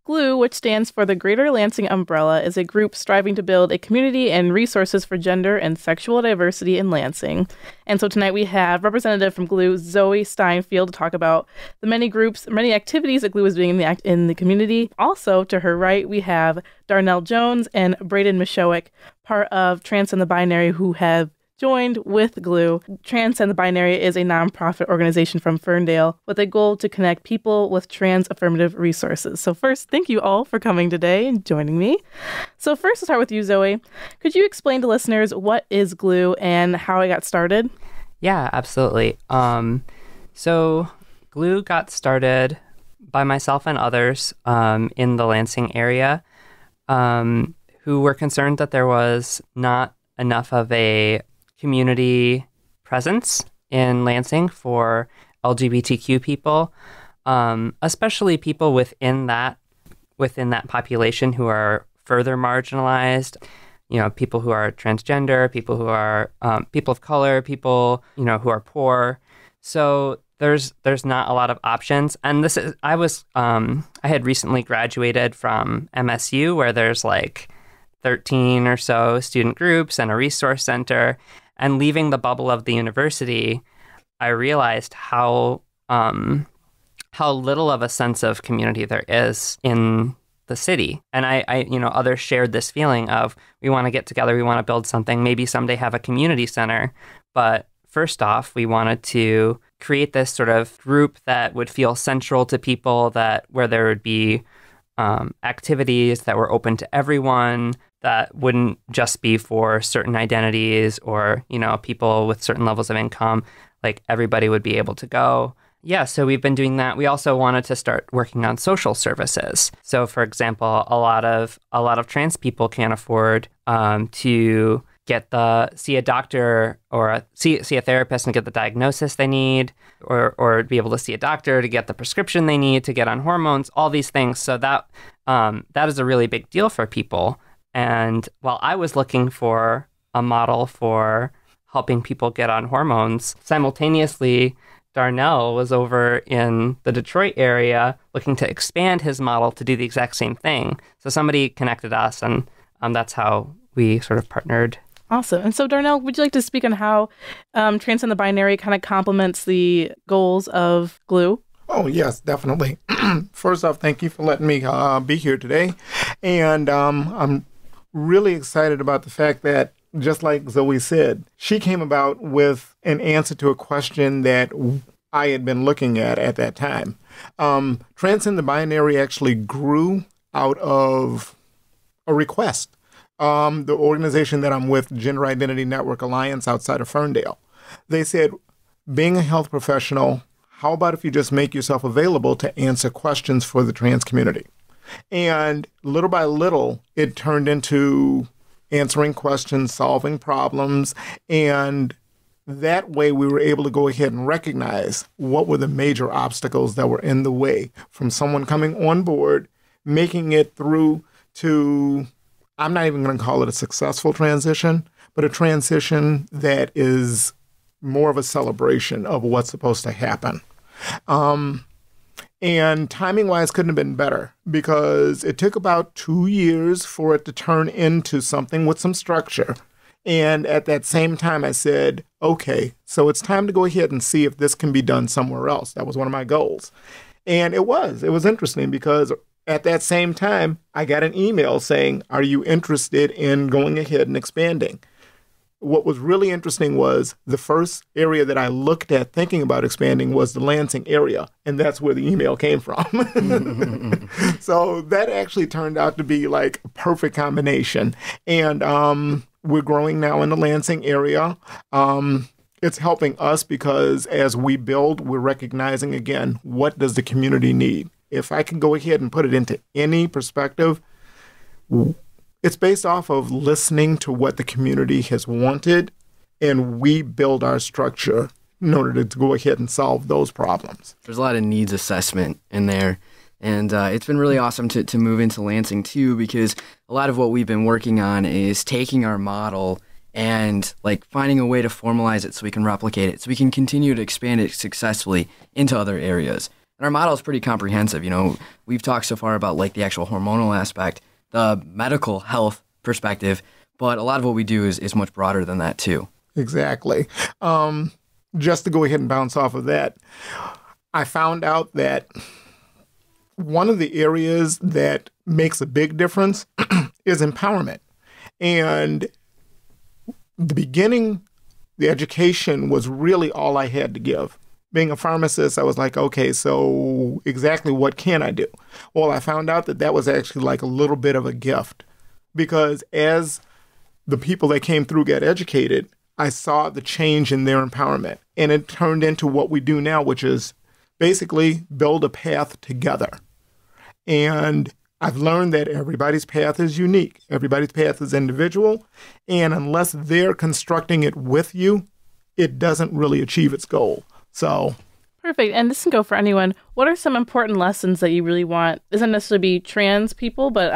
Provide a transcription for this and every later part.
GLU, which stands for the Greater Lansing Umbrella, is a group striving to build a community and resources for gender and sexual diversity in Lansing. And so tonight we have representative from GLU, Zoe Steinfield, to talk about the many groups, many activities that GLU is doing in the community. Also, to her right, we have Darnell Jones and Brayden Misiolek, part of Transcend the Binary, who have joined with GLU. Transcend the Binary is a nonprofit organization from Ferndale with a goal to connect people with trans affirmative resources. So first, thank you all for coming today and joining me. So first, to start with you, Zoe. Could you explain to listeners what is GLU and how it got started? Yeah, absolutely. So GLU got started by myself and others in the Lansing area who were concerned that there was not enough of a community presence in Lansing for LGBTQ people, especially people within that population who are further marginalized. You know, people who are transgender, people who are people of color, people who are poor. So there's not a lot of options. And I had recently graduated from MSU, where there's like 13 or so student groups and a resource center. And leaving the bubble of the university, I realized how little of a sense of community there is in the city. And I others shared this feeling of, we want to get together, we want to build something, maybe someday have a community center. But first off, we wanted to create this sort of group that would feel central to people, where there would be activities that were open to everyone, that wouldn't just be for certain identities or, people with certain levels of income. Like, everybody would be able to go. Yeah, so we've been doing that. We also wanted to start working on social services. So, for example, a lot of trans people can't afford to see a doctor or see a therapist and get the diagnosis they need, or be able to see a doctor to get the prescription they need to get on hormones, all these things. So that is a really big deal for people. And while I was looking for a model for helping people get on hormones, simultaneously, Darnell was over in the Detroit area looking to expand his model to do the exact same thing. So somebody connected us, and that's how we sort of partnered. Awesome. And so, Darnell, would you like to speak on how Transcend the Binary kind of complements the goals of GLU? Oh, yes, definitely. First off, thank you for letting me be here today. And I'm really excited about the fact that, just like Zoe said, she came about with an answer to a question that I had been looking at that time. Transcend the Binary actually grew out of a request. The organization that I'm with, Gender Identity Network Alliance outside of Ferndale, they said, being a health professional, how about if you just make yourself available to answer questions for the trans community? And little by little, it turned into answering questions, solving problems, and that way we were able to go ahead and recognize what were the major obstacles that were in the way from someone coming on board, making it through to, I'm not even going to call it a successful transition, but a transition that is more of a celebration of what's supposed to happen. And timing-wise couldn't have been better, because it took about 2 years for it to turn into something with some structure. And at that same time, I said, okay, so it's time to go ahead and see if this can be done somewhere else. That was one of my goals. And it was interesting, because at that same time, I got an email saying, are you interested in going ahead and expanding? What was really interesting was the first area that I looked at thinking about expanding was the Lansing area, and that's where the email came from. So that actually turned out to be like a perfect combination. And we're growing now in the Lansing area. It's helping us because as we build, we're recognizing, again, what does the community need? If I can go ahead and put it into any perspective, it's based off of listening to what the community has wanted, and we build our structure in order to go ahead and solve those problems. There's a lot of needs assessment in there, and it's been really awesome to move into Lansing too, because a lot of what we've been working on is taking our model and like finding a way to formalize it so we can replicate it, so we can continue to expand it successfully into other areas. And our model is pretty comprehensive. You know, we've talked so far about like the actual hormonal aspect, the medical health perspective, but a lot of what we do is much broader than that too. Exactly. Just to go ahead and bounce off of that, I found out that one of the areas that makes a big difference is empowerment. And the beginning, the education was really all I had to give. Being a pharmacist, I was like, okay, so exactly what can I do? Well, I found out that was actually like a little bit of a gift, because as the people that came through got educated, I saw the change in their empowerment. And it turned into what we do now, which is basically build a path together. And I've learned that everybody's path is unique. Everybody's path is individual. And unless they're constructing it with you, it doesn't really achieve its goal. So perfect. And this can go for anyone. What are some important lessons that you really want? Doesn't necessarily be trans people, but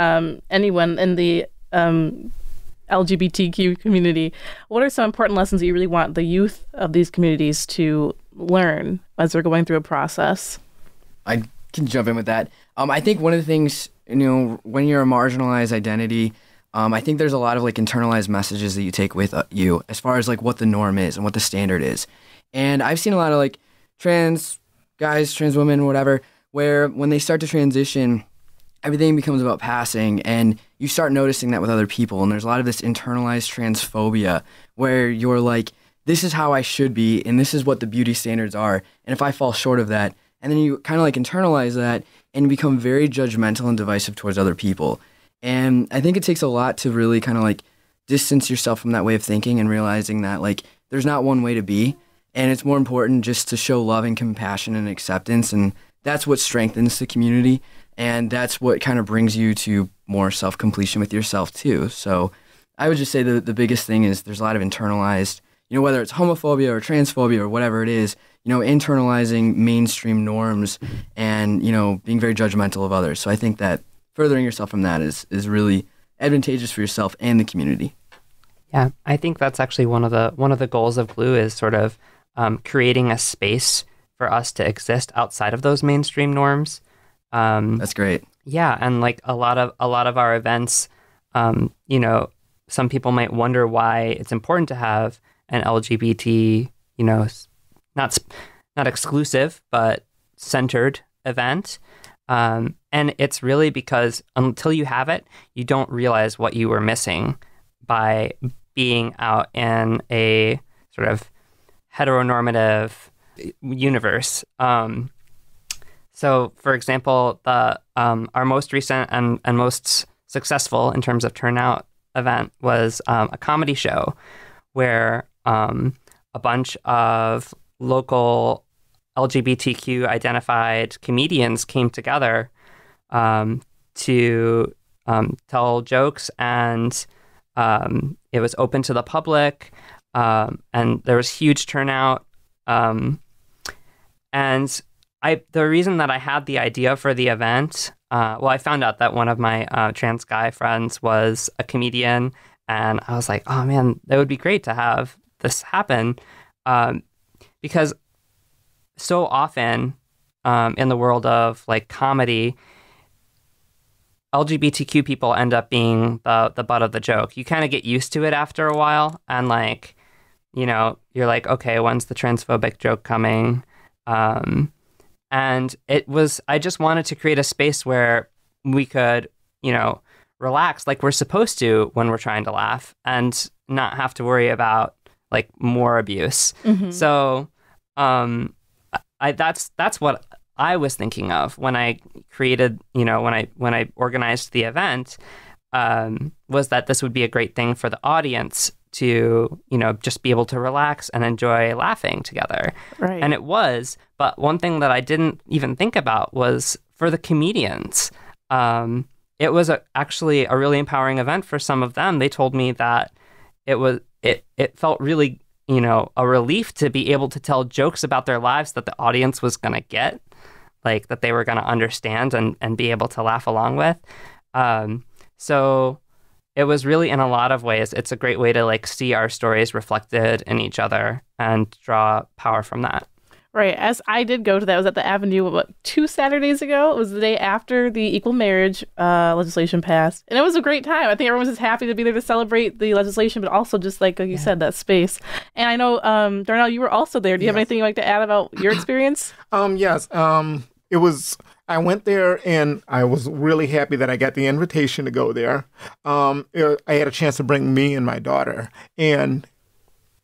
anyone in the LGBTQ community. What are some important lessons that you really want the youth of these communities to learn as they're going through a process? I can jump in with that. I think one of the things, you know, when you're a marginalized identity, I think there's a lot of like internalized messages that you take with you as far as like what the norm is and what the standard is. And I've seen a lot of like trans guys, trans women, whatever, where when they start to transition, everything becomes about passing, and you start noticing that with other people. And there's a lot of this internalized transphobia where you're like, this is how I should be, and this is what the beauty standards are. And if I fall short of that, and then you kind of like internalize that and become very judgmental and divisive towards other people. And I think it takes a lot to really kind of like distance yourself from that way of thinking and realizing that like there's not one way to be. And it's more important just to show love and compassion and acceptance. And that's what strengthens the community. And that's what kind of brings you to more self-completion with yourself too. So I would just say the biggest thing is there's a lot of internalized, you know, whether it's homophobia or transphobia or whatever it is, you know, internalizing mainstream norms and, you know, being very judgmental of others. So I think that furthering yourself from that is really advantageous for yourself and the community. Yeah, I think that's actually one of the goals of GLU is sort of creating a space for us to exist outside of those mainstream norms. That's great. Yeah, and like a lot of our events, you know, some people might wonder why it's important to have an LGBT, you know, not exclusive, but centered event. And it's really because until you have it, you don't realize what you were missing by being out in a sort of heteronormative universe. So, for example, our most recent and most successful in terms of turnout event was a comedy show where a bunch of local LGBTQ identified comedians came together to tell jokes, and it was open to the public, and there was huge turnout. And the reason that I had the idea for the event, I found out that one of my trans guy friends was a comedian, and I was like, oh man, that would be great to have this happen, because so often in the world of like comedy, LGBTQ people end up being the butt of the joke. You kind of get used to it after a while, and like, you know, you're like, okay, when's the transphobic joke coming? And I just wanted to create a space where we could, you know, relax like we're supposed to when we're trying to laugh and not have to worry about like more abuse. Mm-hmm. So that's what I was thinking of when I created, you know, when I organized the event, was that this would be a great thing for the audience to, you know, just be able to relax and enjoy laughing together. Right. And it was, but one thing that I didn't even think about was for the comedians. It was actually a really empowering event for some of them. They told me that it felt really, you know, a relief to be able to tell jokes about their lives that the audience was going to get, like that they were going to understand and be able to laugh along with. So it was really, in a lot of ways, it's a great way to like see our stories reflected in each other and draw power from that. Right. As I did go to that, I was at the Avenue, 2 Saturdays ago? It was the day after the equal marriage legislation passed. And it was a great time. I think everyone was just happy to be there to celebrate the legislation, but also just like you said, that space. And I know, Darnell, you were also there. Do you have anything you'd like to add about your experience? Yes. It was, I went there and I was really happy that I got the invitation to go there. I had a chance to bring me and my daughter. And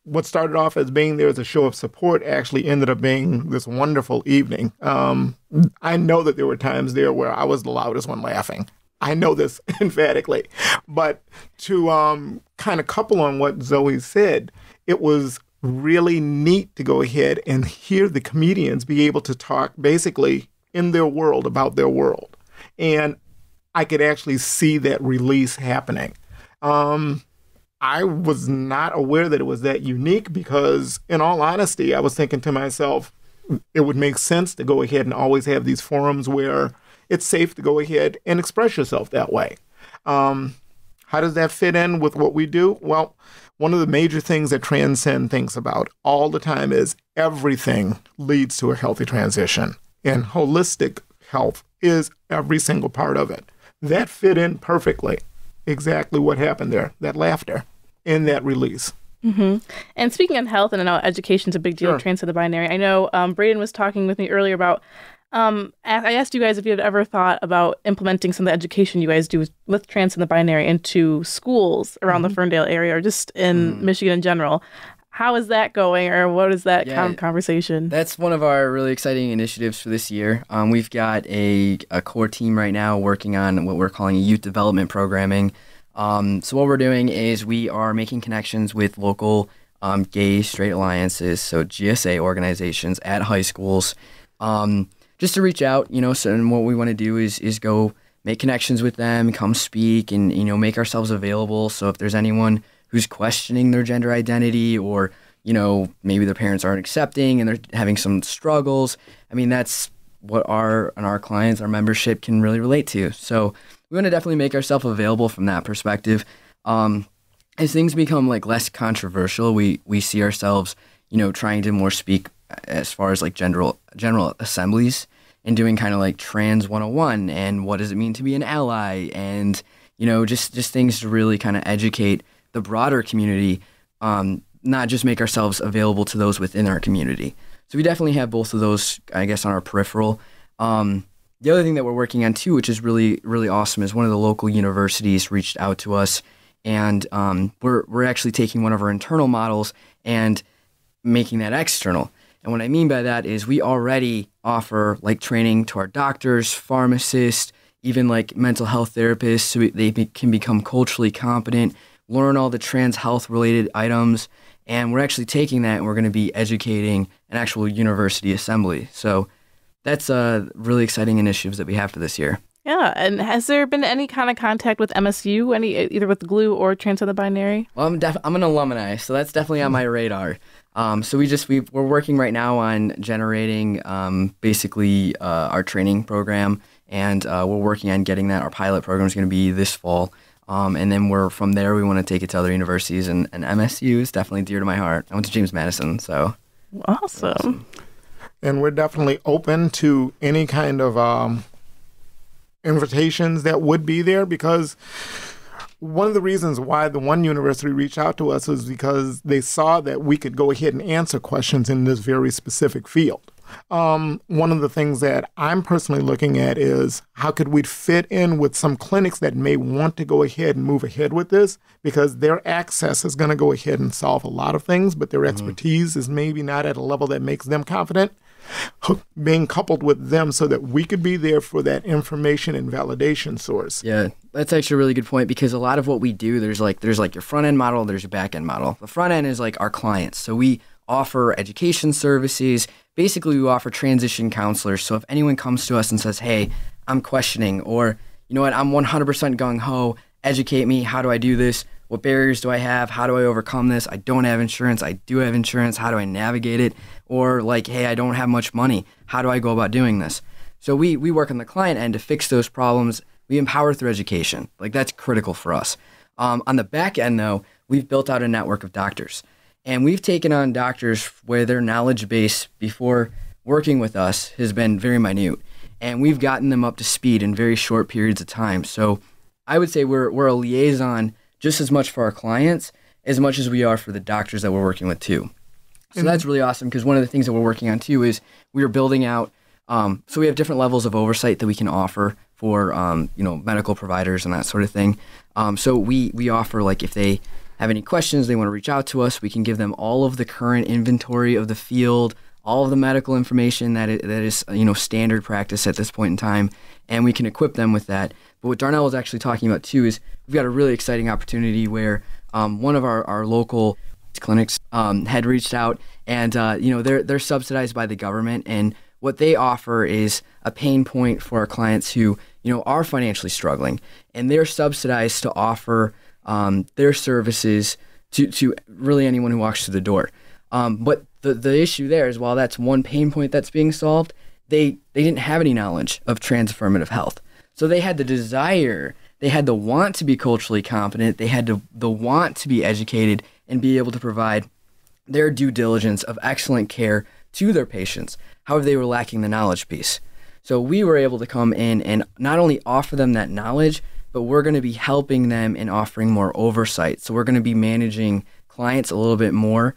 what started off as being there as a show of support actually ended up being this wonderful evening. I know that there were times there where I was the loudest one laughing. I know this emphatically. But to kind of couple on what Zoe said, it was really neat to go ahead and hear the comedians be able to talk basically in their world about their world. And I could actually see that release happening. I was not aware that it was that unique because, in all honesty, I was thinking to myself, it would make sense to go ahead and always have these forums where it's safe to go ahead and express yourself that way. How does that fit in with what we do? Well, one of the major things that Transcend thinks about all the time is everything leads to a healthy transition, and holistic health is every single part of it. That fit in perfectly. Exactly what happened there, that laughter in that release. Mm-hmm. And speaking of health, and I know education's a big deal with Transcend the Binary, I know Brayden was talking with me earlier about, I asked you guys if you had ever thought about implementing some of the education you guys do with Transcend the Binary into schools around the Ferndale area or just in Michigan in general. How is that going, or what is that kind of conversation? That's one of our really exciting initiatives for this year. We've got a core team right now working on what we're calling youth development programming. So what we're doing is we are making connections with local gay straight alliances, so GSA organizations at high schools, just to reach out, so and what we want to do is go make connections with them, come speak, and, make ourselves available. So if there's anyone who's questioning their gender identity or, maybe their parents aren't accepting and they're having some struggles. I mean, that's what our clients, our membership can really relate to. So we want to definitely make ourselves available from that perspective. As things become less controversial, we see ourselves, trying to more speak as far as general assemblies and doing kind of Trans 101 and what does it mean to be an ally and, just things to really kind of educate the broader community, not just make ourselves available to those within our community. So we definitely have both of those, I guess, on our peripheral. The other thing that we're working on too, which is really, really awesome, is one of the local universities reached out to us, and we're actually taking one of our internal models and making that external. And what I mean by that is we already offer training to our doctors, pharmacists, even mental health therapists, so they can become culturally competent, learn all the trans health related items, and we're actually taking that and we're going to be educating an actual university assembly. So that's really exciting initiatives that we have for this year. Yeah, and has there been any kind of contact with MSU, either with GLU or Transcend the Binary? Well, I'm an alumni, so that's definitely on my radar. So we're working right now on generating basically our training program, and we're working on getting that. Our pilot program is going to be this fall. And then from there, we want to take it to other universities, and MSU is definitely dear to my heart. I went to James Madison, so. Awesome. And we're definitely open to any kind of invitations that would be there, because one of the reasons why the one university reached out to us was because they saw that we could go ahead and answer questions in this very specific field. One of the things that I'm personally looking at is how could we fit in with some clinics that may want to go ahead and move ahead with this, because their access is going to go ahead and solve a lot of things, but their expertise is maybe not at a level that makes them confident. Being coupled with them so that we could be there for that information and validation source. Yeah, that's actually a really good point, because a lot of what we do, there's your front end model, there's your back end model. The front end is our clients. So we offer education services. Basically, we offer transition counselors. So if anyone comes to us and says, hey, I'm questioning, or you know what, I'm 100% gung-ho, educate me, how do I do this? What barriers do I have? How do I overcome this? I don't have insurance. I do have insurance. How do I navigate it? Or hey, I don't have much money. How do I go about doing this? So we work on the client end to fix those problems. We empower through education. That's critical for us. On the back end, though, we've built out a network of doctors. And we've taken on doctors where their knowledge base before working with us has been very minute. And we've gotten them up to speed in very short periods of time. So I would say we're a liaison just as much for our clients as much as we are for the doctors that we're working with too. So that's really awesome, because one of the things that we're working on too is we are building out, so we have different levels of oversight that we can offer for medical providers and that sort of thing. So we offer, like, if they have any questions, they want to reach out to us, we can give them all of the current inventory of the field, all of the medical information that is standard practice at this point in time, and we can equip them with that. But what Darnell was actually talking about too is we've got a really exciting opportunity where one of our local clinics had reached out, and they're subsidized by the government, and what they offer is a pain point for our clients who are financially struggling, and they're subsidized to offer their services to really anyone who walks through the door. But the issue there is, while that's one pain point that's being solved, they didn't have any knowledge of trans-affirmative health. So they had the desire, they had the want to be culturally competent, they had the want to be educated and be able to provide their due diligence of excellent care to their patients. However, they were lacking the knowledge piece. So we were able to come in and not only offer them that knowledge, but we're going to be helping them in offering more oversight. So we're going to be managing clients a little bit more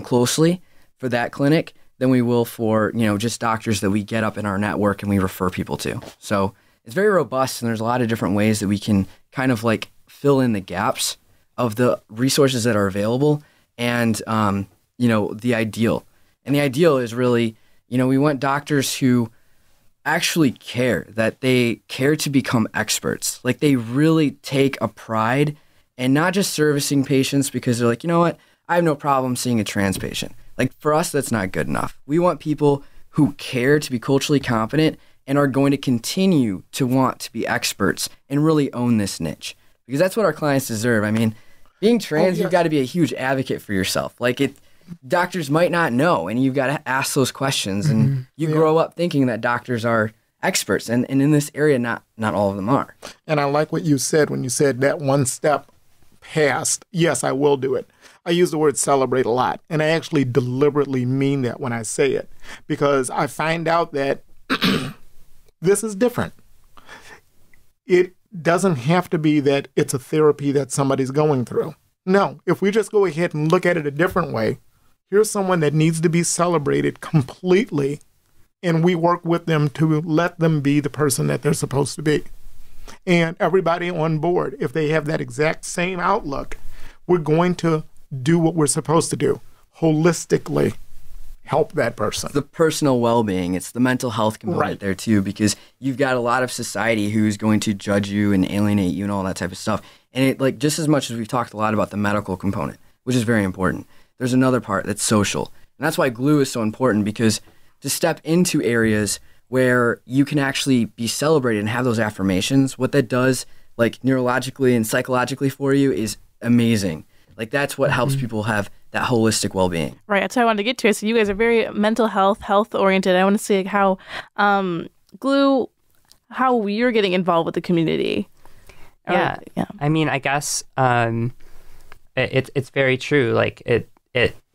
closely for that clinic than we will for, just doctors that we get up in our network and we refer people to. So it's very robust, and there's a lot of different ways that we can kind of like fill in the gaps of the resources that are available and, the ideal. And the ideal is really, we want doctors who actually care, that they care to become experts. Like, they really take a pride in not just servicing patients because they're like, you know what, I have no problem seeing a trans patient. Like, for us, that's not good enough. We want people who care to be culturally competent and are going to continue to want to be experts and really own this niche, because that's what our clients deserve. I mean, being trans, you've got to be a huge advocate for yourself. Like, doctors might not know, and you've got to ask those questions, and you grow up thinking that doctors are experts, and in this area, not all of them are. And I like what you said when you said that one step past, yes, I will do it. I use the word celebrate a lot, and I actually deliberately mean that when I say it, because I find out that this is different. It doesn't have to be that it's a therapy that somebody's going through. No, if we just go ahead and look at it a different way, here's someone that needs to be celebrated completely, and we work with them to let them be the person that they're supposed to be. And everybody on board, if they have that exact same outlook, we're going to do what we're supposed to do, holistically help that person. The personal well-being, it's the mental health component there too, because you've got a lot of society who's going to judge you and alienate you and all that type of stuff. And it, like, just as much as we've talked a lot about the medical component, which is very important, there's another part that's social. And that's why GLU is so important, because to step into areas where you can actually be celebrated and have those affirmations, what that does, like, neurologically and psychologically for you is amazing. Like, that's what helps people have that holistic well-being. Right, that's what I wanted to get to. So you guys are very mental health-oriented. I want to see how GLU, how you're getting involved with the community. Yeah. I mean, I guess it's very true. Like, it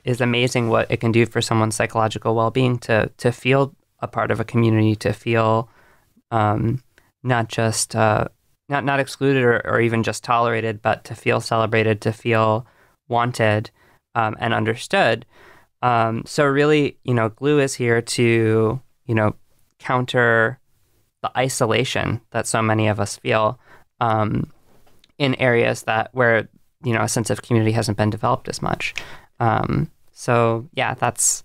is amazing what it can do for someone's psychological well-being to feel a part of a community, to feel not just not excluded or even just tolerated, but to feel celebrated, to feel wanted and understood. So really, GLU is here to, counter the isolation that so many of us feel in areas where a sense of community hasn't been developed as much. So yeah, that's.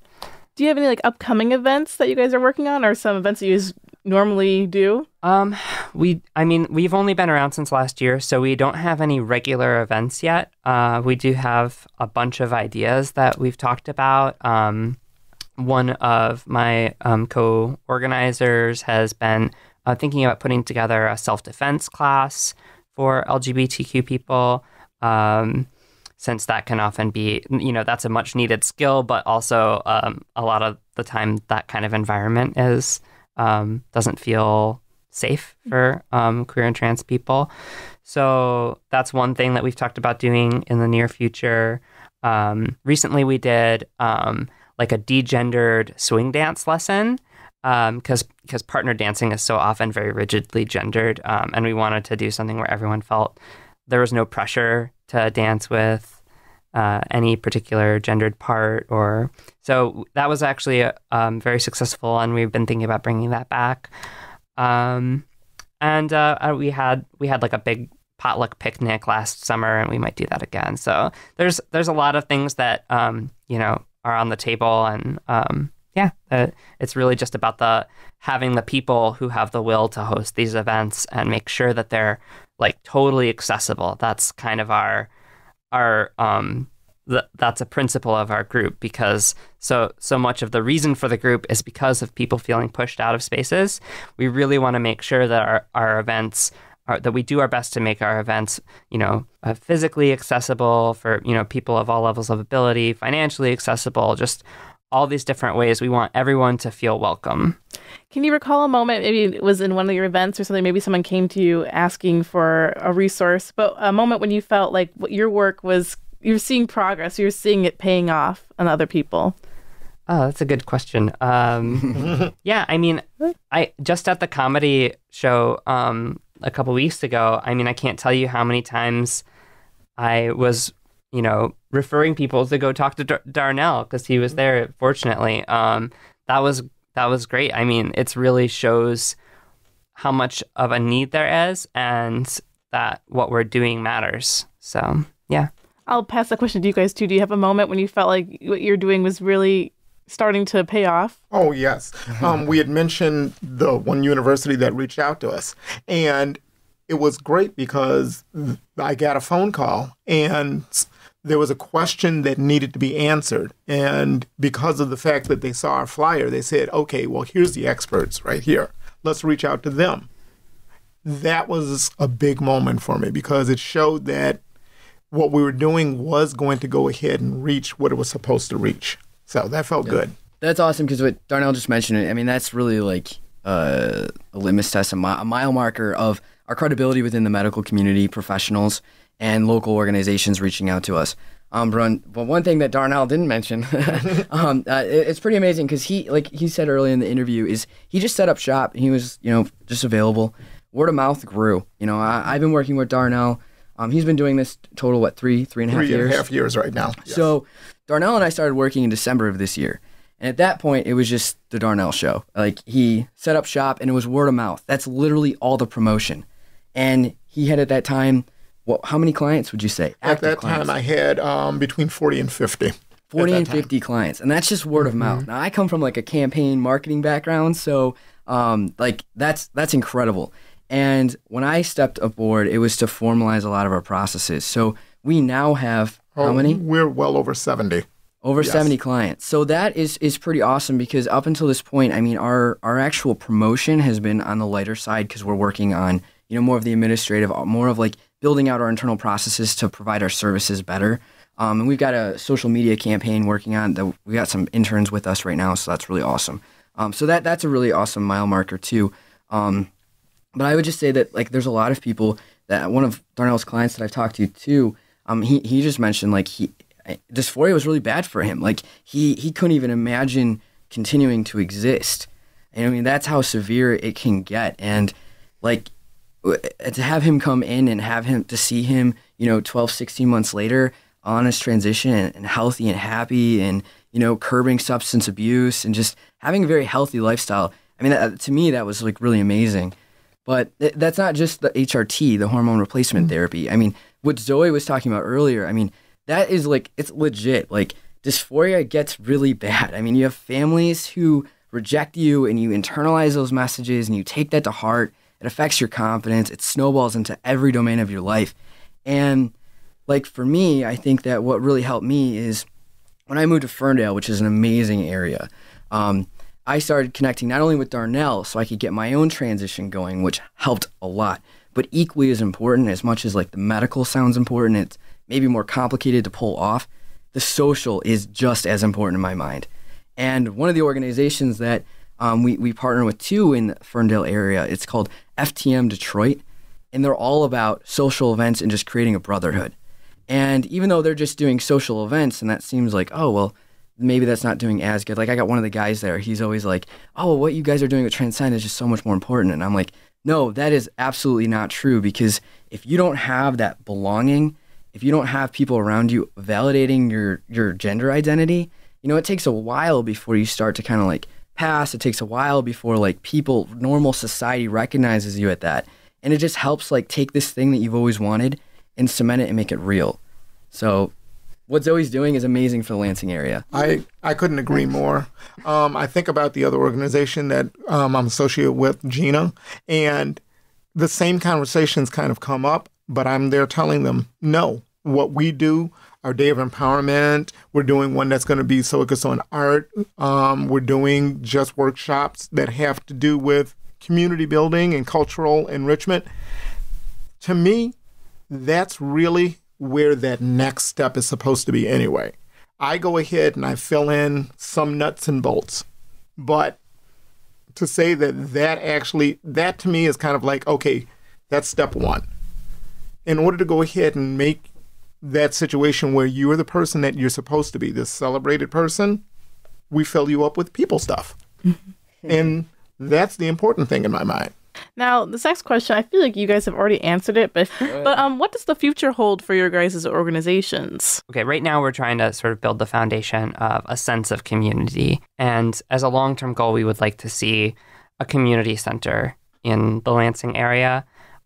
Do you have any upcoming events that you guys are working on, or some events that you normally do? We've only been around since last year, so we don't have any regular events yet. We do have a bunch of ideas that we've talked about. One of my co-organizers has been thinking about putting together a self-defense class for LGBTQ people, since that can often be, that's a much needed skill, but also a lot of the time that kind of environment doesn't feel safe for queer and trans people. So that's one thing that we've talked about doing in the near future. Recently we did like a degendered swing dance lesson because partner dancing is so often very rigidly gendered, and we wanted to do something where everyone felt there was no pressure to dance with any particular gendered part. Or so that was actually very successful, and we've been thinking about bringing that back. And we had like a big potluck picnic last summer, and we might do that again. So there's a lot of things that are on the table, and it's really just about having the people who have the will to host these events and make sure that they're like totally accessible. That's kind of that's a principle of our group, because so much of the reason for the group is because of people feeling pushed out of spaces. We really want to make sure that our events that we do our best to make our events, physically accessible for, people of all levels of ability, financially accessible, just all these different ways. We want everyone to feel welcome. Can you recall a moment, maybe it was in one of your events or something, maybe someone came to you asking for a resource, but a moment when you felt like what your work was, you're seeing progress, you're seeing it paying off on other people? Oh, that's a good question. Yeah, I mean, I just at the comedy show a couple weeks ago, I mean, I can't tell you how many times I was, referring people to go talk to Darnell because he was there, fortunately. That was great. I mean, it really shows how much of a need there is and that what we're doing matters. So, yeah. I'll pass that question to you guys, too. Do you have a moment when you felt like what you're doing was really starting to pay off? Oh, yes. We had mentioned the one university that reached out to us. And it was great because I got a phone call and there was a question that needed to be answered. And because of the fact that they saw our flyer, they said, okay, well, here's the experts right here. Let's reach out to them. That was a big moment for me because it showed that what we were doing was going to go ahead and reach what it was supposed to reach. So that felt good. That's awesome because what Darnell just mentioned, I mean, that's really like a litmus test, a mile marker of our credibility within the medical community, professionals, and local organizations reaching out to us. But one thing that Darnell didn't mention, it's pretty amazing because he said earlier in the interview, is he just set up shop. He was, just available. Word of mouth grew. I've been working with Darnell. He's been doing this total, three and a half years? 3.5 years right now. Yes. So Darnell and I started working in December of this year. And at that point, it was just the Darnell show. Like, he set up shop, and it was word of mouth. That's literally all the promotion. And he had at that time, how many clients would you say? At that time, I had between 40 and 50. 40 and 50 clients. And that's just word of mouth. Now, I come from like a campaign marketing background, so that's incredible. And when I stepped aboard, it was to formalize a lot of our processes. So we now have, how many? We're well over 70. Over 70 clients. So that is pretty awesome because up until this point, I mean, our actual promotion has been on the lighter side because we're working on, more of the administrative, more of like building out our internal processes to provide our services better. And we've got a social media campaign working on that. We got some interns with us right now, so that's really awesome. So that's a really awesome mile marker too. But I would just say that like there's a lot of people that one of Darnell's clients that I've talked to too, he just mentioned like dysphoria was really bad for him. Like he couldn't even imagine continuing to exist. And I mean, that's how severe it can get. And like to have him come in and to see him, 12, 16 months later on his transition and healthy and happy and, curbing substance abuse and just having a very healthy lifestyle. I mean, to me, that was like really amazing. But that's not just the HRT, the hormone replacement therapy. I mean, what Zoe was talking about earlier, I mean, that is like, it's legit. Like, dysphoria gets really bad. I mean, you have families who reject you and you internalize those messages and you take that to heart. It affects your confidence. It snowballs into every domain of your life. And like for me, I think that what really helped me is when I moved to Ferndale, which is an amazing area, I started connecting not only with Darnell so I could get my own transition going, which helped a lot, but equally as important, as much as like the medical sounds important, it's maybe more complicated to pull off, the social is just as important in my mind. And one of the organizations that we partner with too in the Ferndale area, it's called FTM Detroit, and they're all about social events and just creating a brotherhood. And even though they're just doing social events, and that seems like, oh, well, maybe that's not doing as good. Like, I got one of the guys there. He's always like, oh, well, what you guys are doing with Transcend is just so much more important. And I'm like, no, that is absolutely not true, because if you don't have that belonging, if you don't have people around you validating your gender identity, it takes a while before you start to kind of like pass. It takes a while before like people, normal society recognizes you at that. And it just helps like take this thing that you've always wanted and cement it and make it real. So what Zoe's doing is amazing for the Lansing area. I couldn't agree more. I think about the other organization that I'm associated with, Gina, and the same conversations kind of come up, but I'm there telling them, no, what we do, our Day of Empowerment, we're doing one that's going to be focused on art. We're doing just workshops that have to do with community building and cultural enrichment. To me, that's really where that next step is supposed to be anyway. I go ahead and I fill in some nuts and bolts. But to say that to me is kind of like, okay, that's step one. In order to go ahead and make that situation where you're the person that you're supposed to be, this celebrated person, we fill you up with people stuff. And that's the important thing in my mind. Now, this next question, I feel like you guys have already answered it, but what does the future hold for your guys' organizations? Okay, right now we're trying to sort of build the foundation of a sense of community. And as a long-term goal, we would like to see a community center in the Lansing area,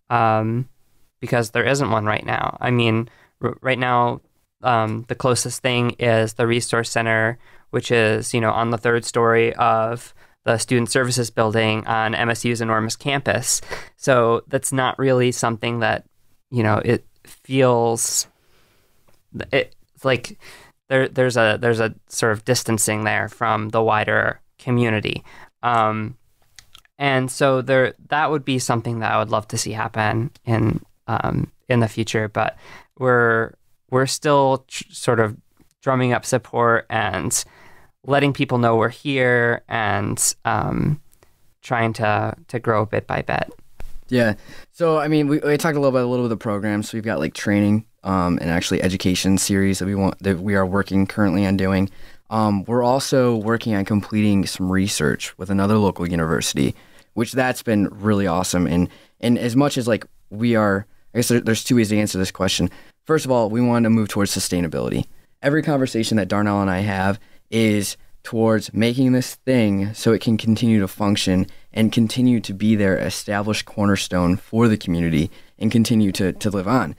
because there isn't one right now. I mean, right now, the closest thing is the Resource Center, which is, on the third story of the Student Services building on MSU's enormous campus. So that's not really something that, it feels, it's like there's a sort of distancing there from the wider community. And so that would be something that I would love to see happen in the future, but we're still sort of drumming up support and letting people know we're here and trying to grow bit by bit. Yeah. So, I mean, we talked a little bit of the programs. So we've got like training and actually education series that we are working currently on doing. We're also working on completing some research with another local university, which that's been really awesome. And as much as like I guess there's two ways to answer this question. First of all, we want to move towards sustainability. Every conversation that Darnell and I have is towards making this thing so it can continue to function and continue to be their established cornerstone for the community and continue to live on.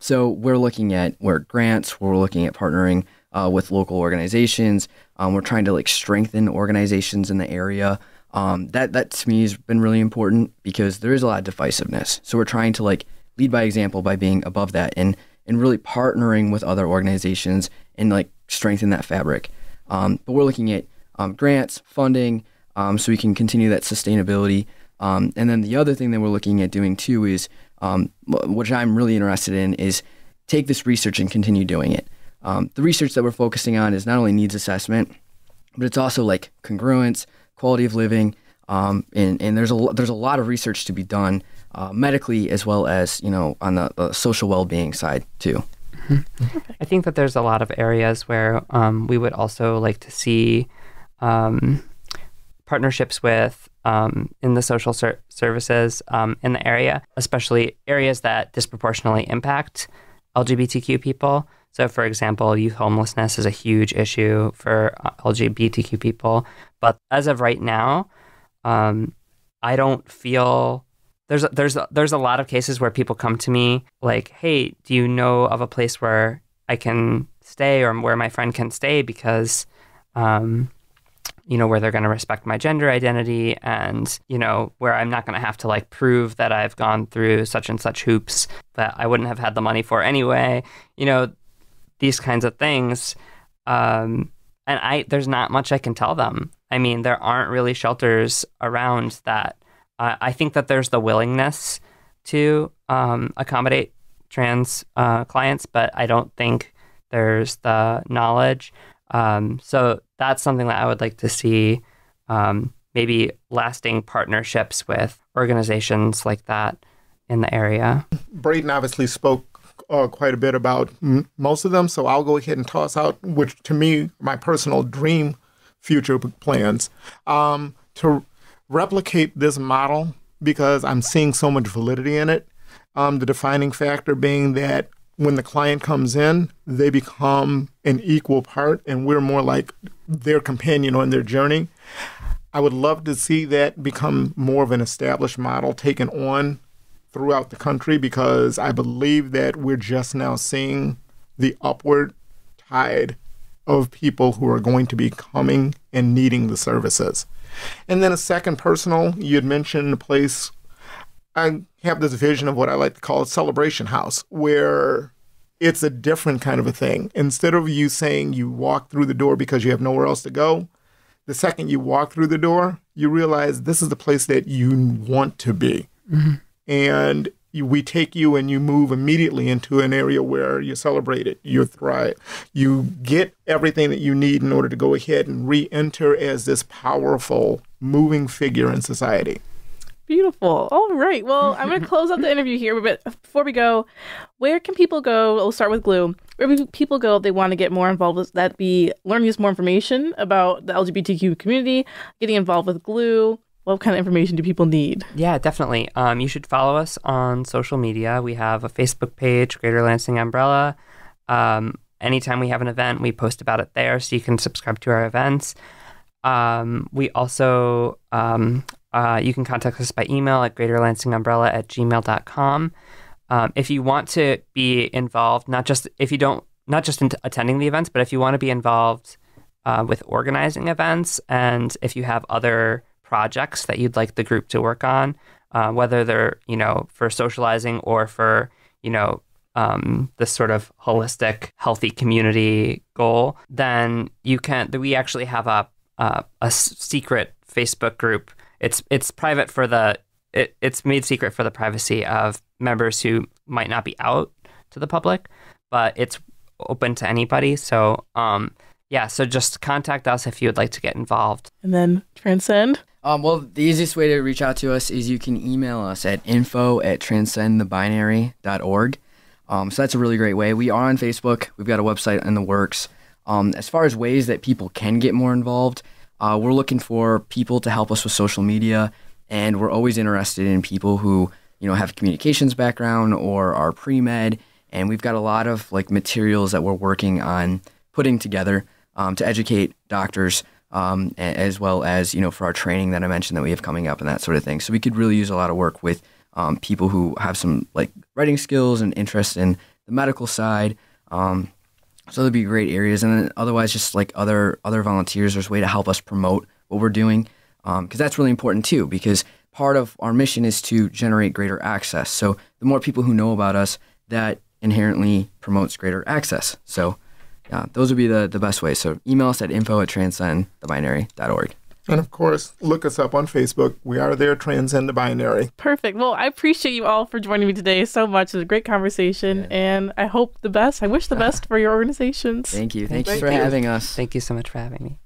So we're looking at grants, we're looking at partnering with local organizations. We're trying to like strengthen organizations in the area. That to me has been really important because there is a lot of divisiveness. So we're trying to like lead by example by being above that and really partnering with other organizations and like strengthen that fabric. But we're looking at grants, funding, so we can continue that sustainability. And then the other thing that we're looking at doing too is, which I'm really interested in, is take this research and continue doing it. The research that we're focusing on is not only needs assessment, but it's also like congruence, quality of living, and there's a lot of research to be done medically as well as on the social well-being side too. I think that there's a lot of areas where we would also like to see partnerships with in the social services in the area, especially areas that disproportionately impact LGBTQ people. So, for example, youth homelessness is a huge issue for LGBTQ people. But as of right now, I don't feel there's a lot of cases where people come to me like, hey, do you know of a place where I can stay or where my friend can stay because, where they're going to respect my gender identity and, where I'm not going to have to like prove that I've gone through such and such hoops that I wouldn't have had the money for anyway, these kinds of things. And there's not much I can tell them. I mean, there aren't really shelters around that. I think that there's the willingness to accommodate trans clients, but I don't think there's the knowledge. So that's something that I would like to see, maybe lasting partnerships with organizations like that in the area. Brayden obviously spoke quite a bit about most of them, so I'll go ahead and toss out, which to me, my personal dream future plans, to replicate this model because I'm seeing so much validity in it. The defining factor being that when the client comes in, they become an equal part, and we're more like their companion on their journey. I would love to see that become more of an established model taken on throughout the country, because I believe that we're just now seeing the upward tide of people who are going to be coming and needing the services. And then a second personal, you had mentioned a place, I have this vision of what I like to call a celebration house, where it's a different kind of a thing. Instead of you saying you walk through the door because you have nowhere else to go, the second you walk through the door, you realize this is the place that you want to be. Mm-hmm. And we take you and you move immediately into an area where you're celebrated, you thrive, you get everything that you need in order to go ahead and re-enter as this powerful, moving figure in society. Beautiful. All right. Well, I'm going to close out the interview here, but before we go, where can people go? We'll start with GLU. Where can people go if they want to get more involved with that, be learning more information about the LGBTQ community, getting involved with GLU? What kind of information do people need? Yeah, definitely. You should follow us on social media. We have a Facebook page, Greater Lansing Umbrella. Anytime we have an event, we post about it there, so you can subscribe to our events. We also, you can contact us by email at greaterlansingumbrella@gmail.com. If you want to be involved, not just in attending the events, but if you want to be involved with organizing events, and if you have other projects that you'd like the group to work on, whether they're, for socializing or for, this sort of holistic, healthy community goal, then we actually have a secret Facebook group. It's private it's made secret for the privacy of members who might not be out to the public, but it's open to anybody. So, so just contact us if you would like to get involved. And then Transcend? Well, the easiest way to reach out to us is you can email us at info@transcendthebinary.org. So that's a really great way. We are on Facebook. We've got a website in the works. As far as ways that people can get more involved, we're looking for people to help us with social media, and we're always interested in people who, have a communications background or are pre-med, and we've got a lot of materials that we're working on putting together to educate doctors, as well as, for our training that I mentioned that we have coming up and that sort of thing. So we could really use a lot of work with people who have some writing skills and interest in the medical side. So there'd be great areas. And then otherwise, just other volunteers, there's a way to help us promote what we're doing, because that's really important too, because part of our mission is to generate greater access. So the more people who know about us, that inherently promotes greater access. So yeah, those would be the best ways. So email us at info@transcendthebinary.org. And of course, look us up on Facebook. We are there, Transcend the Binary. Perfect. Well, I appreciate you all for joining me today so much. It was a great conversation, and I hope the best. I wish the best for your organizations. Thank you. Thank you for having us. Thank you so much for having me.